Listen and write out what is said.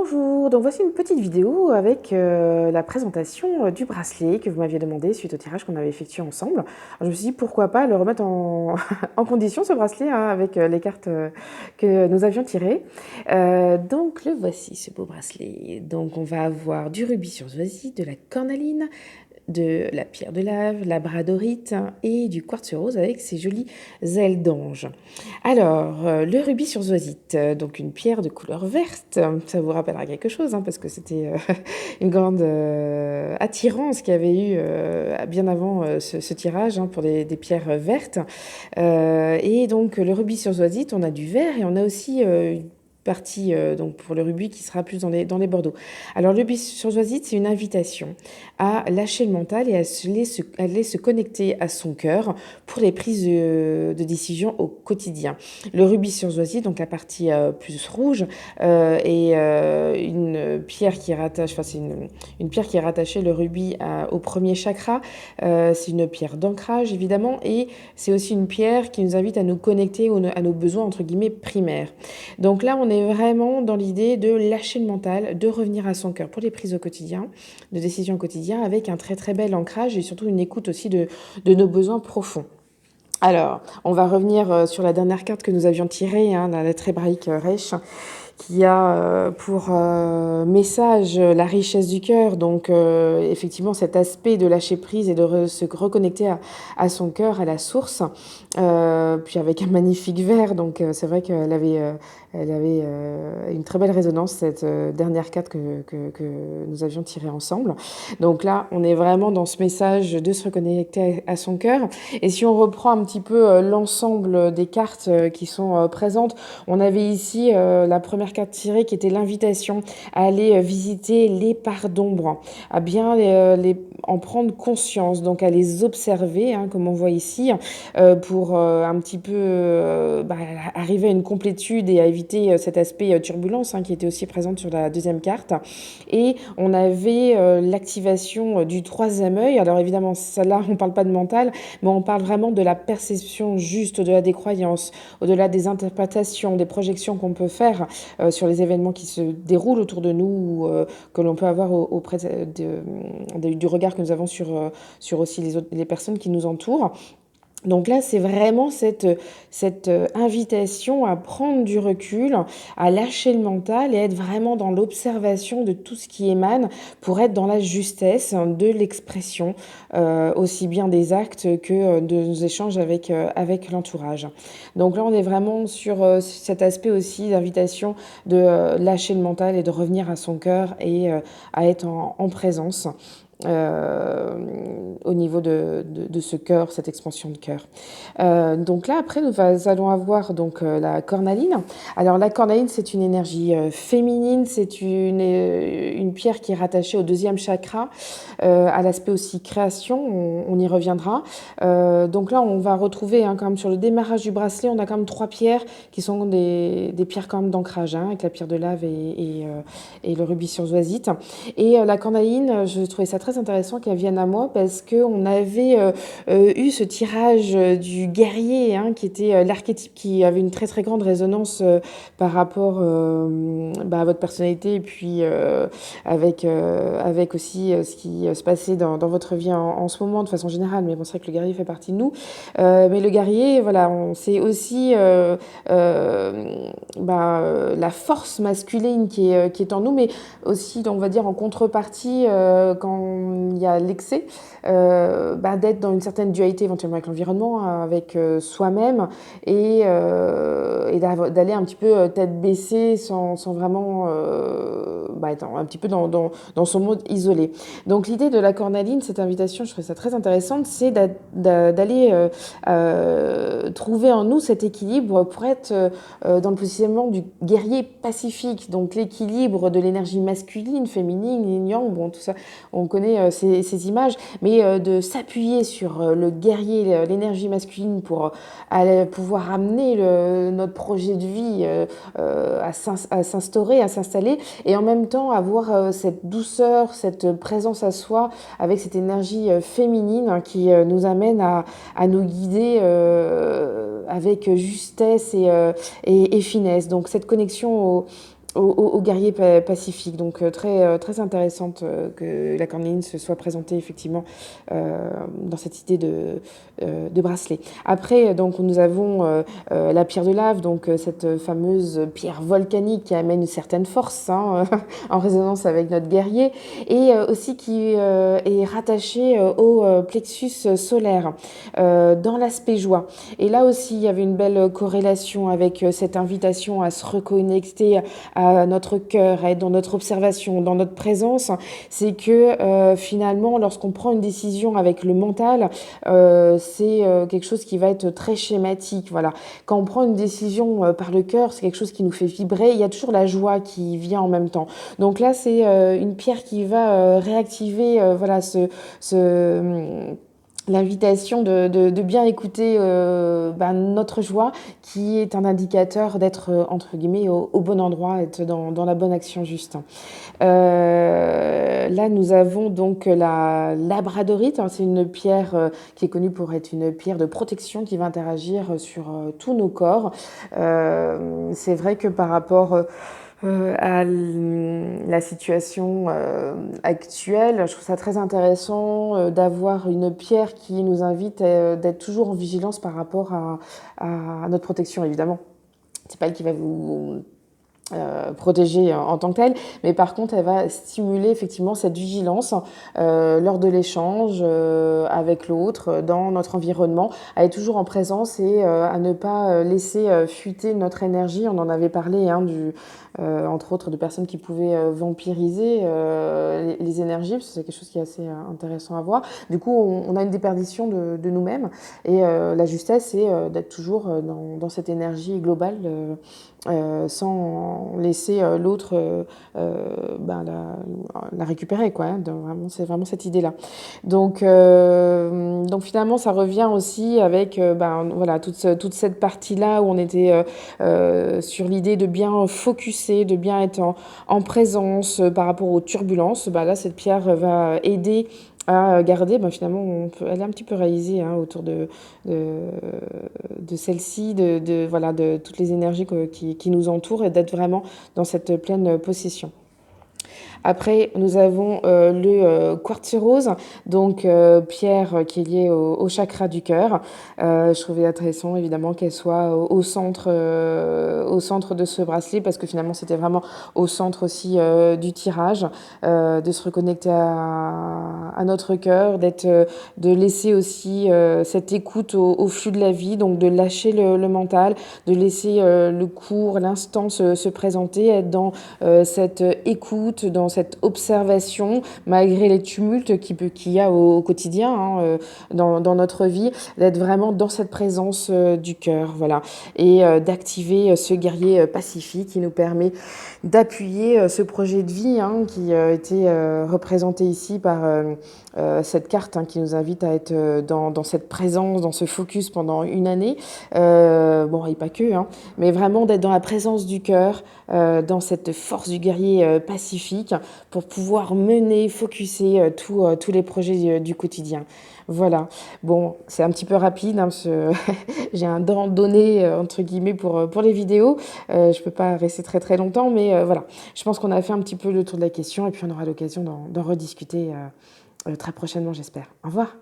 Bonjour, donc voici une petite vidéo avec la présentation du bracelet que vous m'aviez demandé suite au tirage qu'on avait effectué ensemble. Alors, je me suis dit pourquoi pas le remettre en, en condition ce bracelet hein, avec les cartes que nous avions tirées. Donc le voici ce beau bracelet. Donc on va avoir du rubis sursoisi, de la cornaline, de la pierre de lave, la bradorite et du quartz rose avec ses jolies ailes d'ange. Alors, le rubis sursoisite, donc une pierre de couleur verte, ça vous rappellera quelque chose, hein, parce que c'était une grande attirance qu'il y avait eu bien avant ce tirage hein, pour des pierres vertes. Et donc, le rubis sursoisite, on a du vert et on a aussi une partie donc pour le rubis qui sera plus dans les bordeaux. Alors le rubis sursoisite, c'est une invitation à lâcher le mental et à aller se connecter à son cœur pour les prises de décision au quotidien. Le rubis sursoisite, donc la partie plus rouge, est une pierre qui rattache, enfin c'est une pierre qui est rattachée le rubis au premier chakra. C'est une pierre d'ancrage évidemment et c'est aussi une pierre qui nous invite à nous connecter à nos besoins entre guillemets primaires. Donc là, on est vraiment dans l'idée de lâcher le mental, de revenir à son cœur pour les prises au quotidien, de décisions au quotidien, avec un très très bel ancrage et surtout une écoute aussi de nos besoins profonds. Alors, on va revenir sur la dernière carte que nous avions tirée, hein, la lettre hébraïque Resh, qui a pour message la richesse du cœur, donc effectivement cet aspect de lâcher prise et de se reconnecter à son cœur, à la source, puis avec un magnifique verre, donc c'est vrai qu'elle avait, une très belle résonance, cette dernière carte que nous avions tirée ensemble. Donc là, on est vraiment dans ce message de se reconnecter à son cœur. Et si on reprend un petit peu l'ensemble des cartes qui sont présentes, on avait ici la première carte tirée qui était l'invitation à aller visiter les parts d'ombre, à bien en prendre conscience, donc à les observer, hein, comme on voit ici, pour un petit peu arriver à une complétude et à éviter cet aspect turbulence hein, qui était aussi présente sur la deuxième carte. Et on avait l'activation du troisième œil. Alors évidemment, celle-là, on ne parle pas de mental, mais on parle vraiment de la perception juste, au-delà des croyances, au-delà des interprétations, des projections qu'on peut faire sur les événements qui se déroulent autour de nous ou que l'on peut avoir auprès du regard que nous avons sur aussi les personnes qui nous entourent. Donc là, c'est vraiment cette invitation à prendre du recul, à lâcher le mental et être vraiment dans l'observation de tout ce qui émane pour être dans la justesse de l'expression, aussi bien des actes que de nos échanges avec l'entourage. Donc là, on est vraiment sur cet aspect aussi d'invitation de lâcher le mental et de revenir à son cœur et à être en présence. Au niveau de ce cœur, cette expansion de cœur. Donc là, après, nous allons avoir donc la cornaline. Alors la cornaline, c'est une énergie féminine, c'est une pierre qui est rattachée au deuxième chakra, à l'aspect aussi création, on y reviendra. Donc là, on va retrouver hein, quand même sur le démarrage du bracelet, on a quand même 3 pierres qui sont des pierres quand même d'ancrage, hein, avec la pierre de lave et le rubis sursoisite. Et la cornaline, je trouvais ça très intéressant qu'elle vienne à moi parce qu'on avait eu ce tirage du guerrier hein, qui était l'archétype qui avait une très très grande résonance par rapport à votre personnalité et puis avec aussi ce qui se passait dans votre vie en ce moment de façon générale. Mais bon, c'est vrai que le guerrier fait partie de nous. Mais le guerrier, voilà, c'est aussi la force masculine qui est en nous, mais aussi, on va dire, en contrepartie, quand il y a l'excès, d'être dans une certaine dualité éventuellement avec l'environnement, avec soi-même, et d'aller un petit peu tête baissée sans vraiment être un petit peu dans son mode isolé. Donc l'idée de la cornaline, cette invitation, je trouvais ça très intéressante, c'est d'aller trouver en nous cet équilibre pour être dans le positionnement du guerrier pacifique, donc l'équilibre de l'énergie masculine, féminine, yin yang, bon tout ça, on connaît ces images, mais de s'appuyer sur le guerrier, l'énergie masculine pour pouvoir amener notre projet de vie à s'instaurer, à s'installer, et en même temps avoir cette douceur, cette présence à soi, avec cette énergie féminine qui nous amène à nous guider avec justesse et finesse. Donc cette connexion aux guerriers pacifiques. Donc très intéressante que la corneline se soit présentée effectivement dans cette idée de bracelet. Après, donc nous avons la pierre de lave, donc cette fameuse pierre volcanique qui amène une certaine force hein, en résonance avec notre guerrier, et aussi qui est rattachée au plexus solaire dans l'aspect joie. Et là aussi, il y avait une belle corrélation avec cette invitation à se reconnecter à notre cœur, à être dans notre observation, dans notre présence. C'est que finalement, lorsqu'on prend une décision avec le mental, c'est quelque chose qui va être très schématique. Voilà. Quand on prend une décision par le cœur, c'est quelque chose qui nous fait vibrer. Il y a toujours la joie qui vient en même temps. Donc là, c'est une pierre qui va réactiver voilà, l'invitation de bien écouter notre joie, qui est un indicateur d'être, entre guillemets, au bon endroit, être dans la bonne action juste. Là, nous avons donc la labradorite. Hein, c'est une pierre qui est connue pour être une pierre de protection qui va interagir sur tous nos corps. C'est vrai que par rapport à la situation actuelle, je trouve ça très intéressant d'avoir une pierre qui nous invite d'être toujours en vigilance par rapport à notre protection, évidemment. C'est pas elle qui va vous protégée en tant que telle, mais par contre elle va stimuler effectivement cette vigilance lors de l'échange avec l'autre, dans notre environnement, à être toujours en présence et à ne pas laisser fuiter notre énergie. On en avait parlé hein, entre autres de personnes qui pouvaient vampiriser les énergies, parce que c'est quelque chose qui est assez intéressant à voir. Du coup on a une déperdition de nous-mêmes, et la justesse c'est d'être toujours dans cette énergie globale sans laisser l'autre la récupérer, quoi. Hein, c'est vraiment cette idée-là. Donc finalement, ça revient aussi avec voilà, toute cette partie-là où on était sur l'idée de bien focuser, de bien être en présence par rapport aux turbulences. Là, cette pierre va aider à garder, finalement, elle est un petit peu réalisée hein, autour de celle-ci, voilà, de toutes les énergies qui nous entourent, et d'être vraiment dans cette pleine possession. Après, nous avons le quartz rose, donc pierre qui est liée au chakra du cœur. Je trouvais intéressant évidemment qu'elle soit au centre de ce bracelet, parce que finalement c'était vraiment au centre aussi du tirage, de se reconnecter à notre cœur, de laisser aussi cette écoute au flux de la vie, donc de lâcher le mental, de laisser le cours, l'instant se présenter, être dans cette écoute, dans cette observation, malgré les tumultes qu'il y a au quotidien hein, dans notre vie, d'être vraiment dans cette présence du cœur, voilà, et d'activer ce guerrier pacifique qui nous permet d'appuyer ce projet de vie hein, qui était représenté ici par cette carte hein, qui nous invite à être dans cette présence, dans ce focus pendant une année. Bon, et pas que, hein, mais vraiment d'être dans la présence du cœur, dans cette force du guerrier pacifique, pour pouvoir mener, focuser tous les projets du quotidien. Voilà. Bon, c'est un petit peu rapide, hein, parce que j'ai un temps donné, entre guillemets, pour les vidéos. Je peux pas rester très très longtemps, mais voilà. Je pense qu'on a fait un petit peu le tour de la question, et puis on aura l'occasion d'en rediscuter très prochainement, j'espère. Au revoir.